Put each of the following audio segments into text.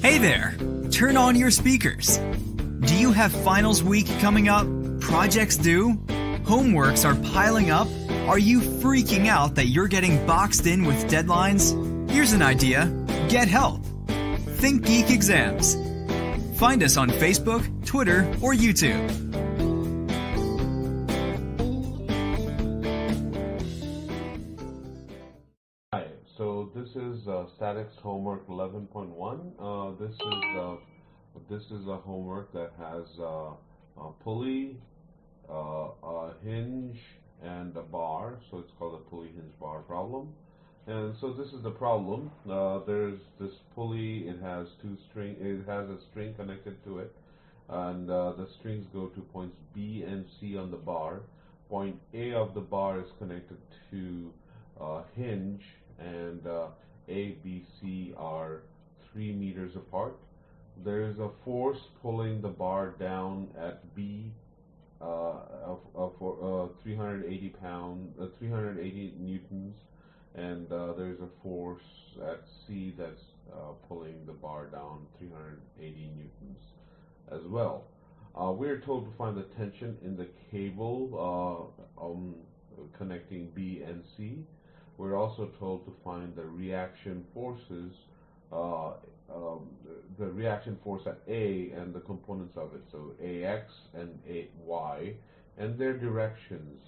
Hey there! Turn on your speakers. Do you have finals week coming up? Projects due? Homeworks are piling up? Are you freaking out that you're getting boxed in with deadlines? Here's an idea. Get help. Think Geek Exams. Find us on Facebook, Twitter, or YouTube. Hi, so this is Statics Homework 11.1. This is a homework that has a pulley, a hinge, and a bar. So it's called a pulley hinge bar problem. And so this is the problem. There's this pulley. It has a string connected to it, and the strings go to points B and C on the bar. Point A of the bar is connected to hinge, and A, B, C are 3 meters apart. There is a force pulling the bar down at B for 380 newtons, and there's a force at C that's pulling the bar down 380 newtons as well. We're told to find the tension in the cable connecting B and C. We're also told to find the reaction forces, the reaction force at A and the components of it, so AX and AY, and their directions.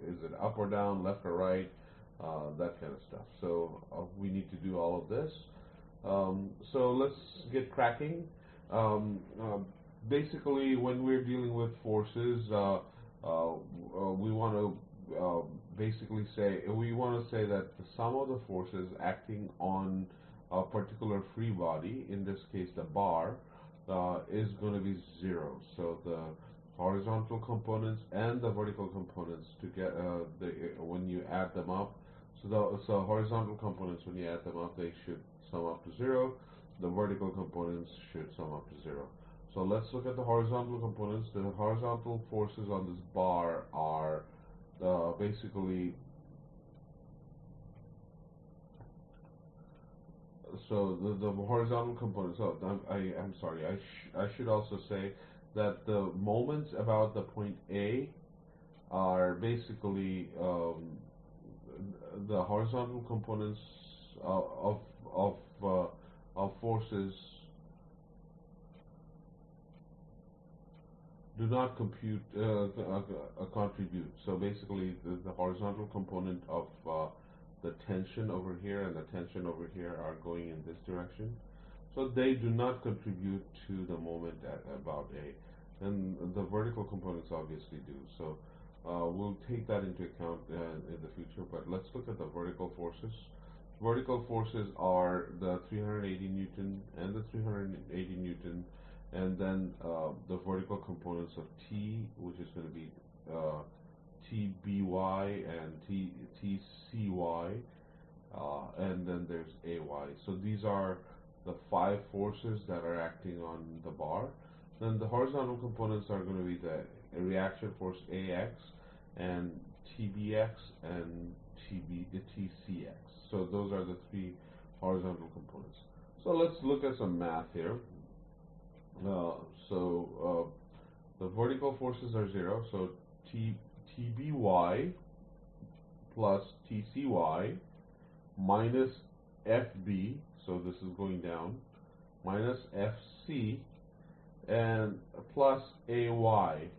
Is it up or down, left or right, that kind of stuff. So we need to do all of this. So let's get cracking. Basically, when we're dealing with forces, we want to basically say that the sum of the forces acting on a particular free body, in this case the bar, is going to be 0. So the horizontal components and the vertical components to get when you add them up, so horizontal components, when you add them up, they should sum up to 0. The vertical components should sum up to 0. So let's look at the horizontal components. The horizontal forces on this bar are basically, so the horizontal components. So I'm sorry. I should also say that the moments about the point A are basically the horizontal components of forces do not contribute. So basically, the horizontal component of the tension over here and the tension over here are going in this direction. So they do not contribute to the moment about A. And the vertical components obviously do. So we'll take that into account in the future. But let's look at the vertical forces. Vertical forces are the 380 Newton and the 380 Newton. And then the vertical components of T, which is going to be TBY and TCY, and then there's AY. So these are the 5 forces that are acting on the bar. Then the horizontal components are going to be the reaction force AX and TBX and TCX. So those are the 3 horizontal components. So let's look at some math here. The vertical forces are 0, so TBY plus TCY minus FB, so this is going down, minus FC, and plus AY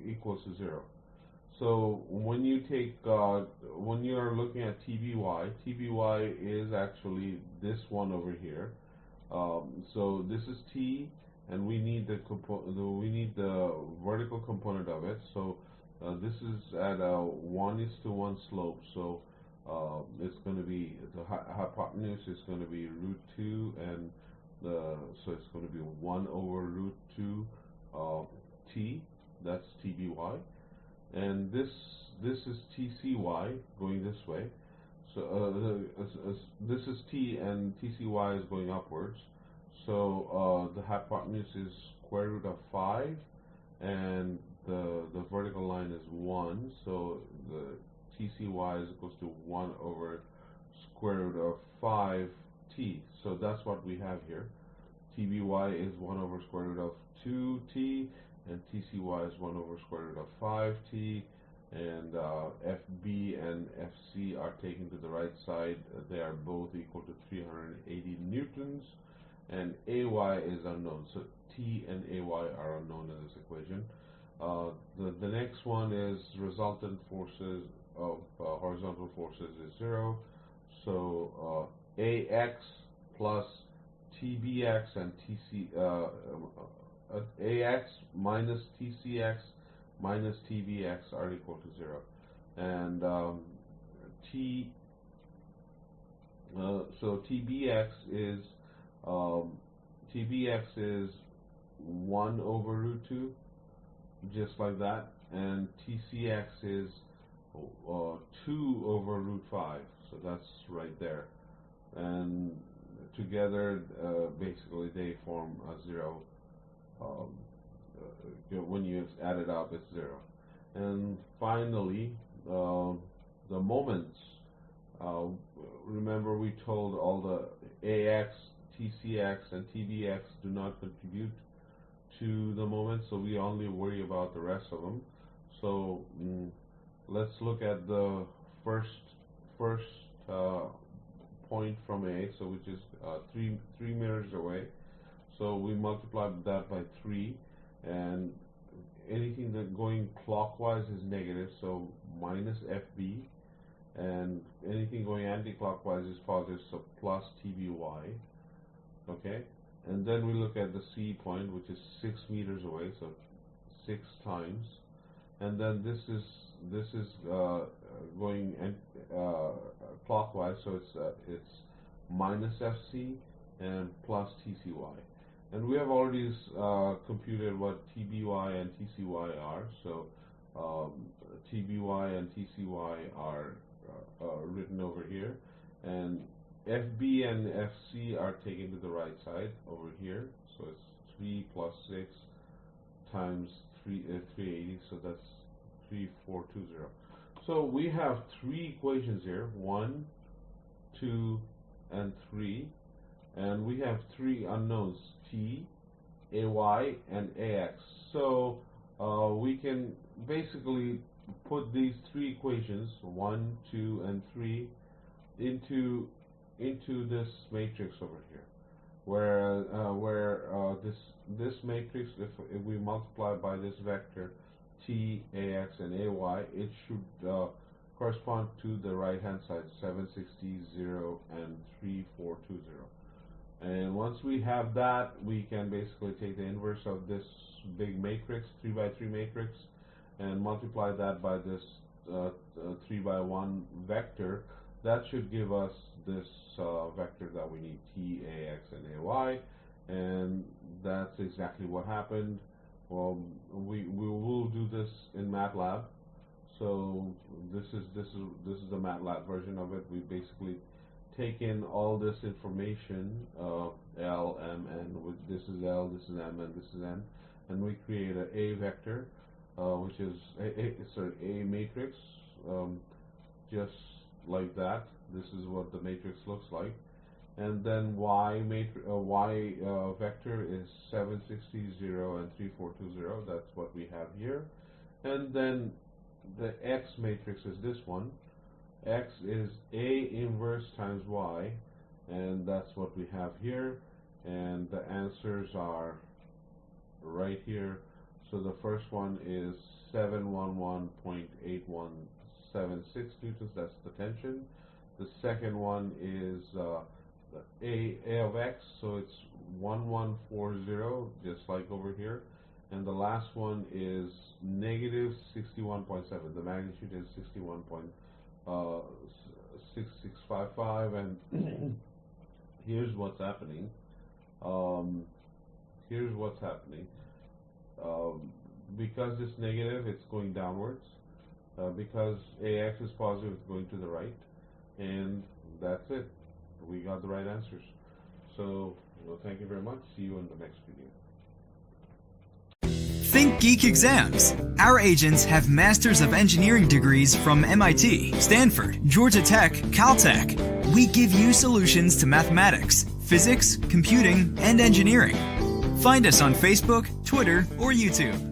equals to 0. So when you take, when you are looking at TBY is actually this one over here. So this is T, and we need the vertical component of it. So this is at a 1:1 slope. So it's going to be, the hypotenuse is going to be √2, and so it's going to be 1 over √2 T. That's TBY, and this is TCY going this way. So this is T, and TCY is going upwards. So the hypotenuse is square root of 5, and the vertical line is 1. So the TCY is equals to 1 over square root of 5T, t. So that's what we have here. tby is 1 over square root of 2t, and tcy is 1 over square root of 5t, and fb and fc are taken to the right side. They are both equal to 380 newtons, and ay is unknown. So t and ay are unknown in this equation. The next one is resultant forces of horizontal forces is 0. So ax plus tbx and ax minus tcx minus tbx are equal to 0, and so tbx is 1 over root 2, just like that, and tcx is 2 over root 5, so that's right there, and together basically they form a 0. When you add it up, it's 0. And finally, the moments. Remember, we told all the ax, tcx, and tbx do not contribute to the moment, so we only worry about the rest of them. So let's look at the first point from A, so which is 3 meters away. So we multiply that by 3, and anything that going clockwise is negative, so minus FB, and anything going anti-clockwise is positive, so plus TBY. Okay, and then we look at the C point, which is 6 meters away, so 6 times, and then this is going clockwise, so it's minus FC and plus TCY. And we have already computed what TBY and TCY are, so TBY and TCY are written over here, and FB and FC are taken to the right side over here, so it's 3 plus 6 times 380, so that's 3420. So we have 3 equations here, 1, 2, and 3, and we have 3 unknowns, t, ay, and ax. So we can basically put these 3 equations, 1, 2, and 3, into this matrix over here, where this matrix, if we multiply by this vector t, ax, and ay, it should correspond to the right hand side, 760, 0, and 3420. And once we have that, we can basically take the inverse of this big matrix, 3 by 3 matrix, and multiply that by this 3 by 1 vector. That should give us this vector that we need, t, ax, and ay, and that's exactly what happened. Well, we will do this in Matlab. So this is the Matlab version of it. We basically take in all this information, L, M, N. This is L, this is M, and this is N, and we create a vector, which is a matrix, just like that. This is what the matrix looks like, and then y vector is 760, 0, and 3420. That's what we have here, and then the x matrix is this one. X is A inverse times Y, and that's what we have here, and the answers are right here. So the first one is 711.8176 newtons, that's the tension. The second one is A of X, so it's 1140, just like over here. And the last one is negative 61.7. The magnitude is 6655, and here's what's happening. Because it's negative, it's going downwards. Because AX is positive, it's going to the right. And that's it. We got the right answers. So, thank you very much. See you in the next video. Think Geek Exams. Our agents have Masters of Engineering degrees from MIT, Stanford, Georgia Tech, Caltech. We give you solutions to mathematics, physics, computing, and engineering. Find us on Facebook, Twitter, or YouTube.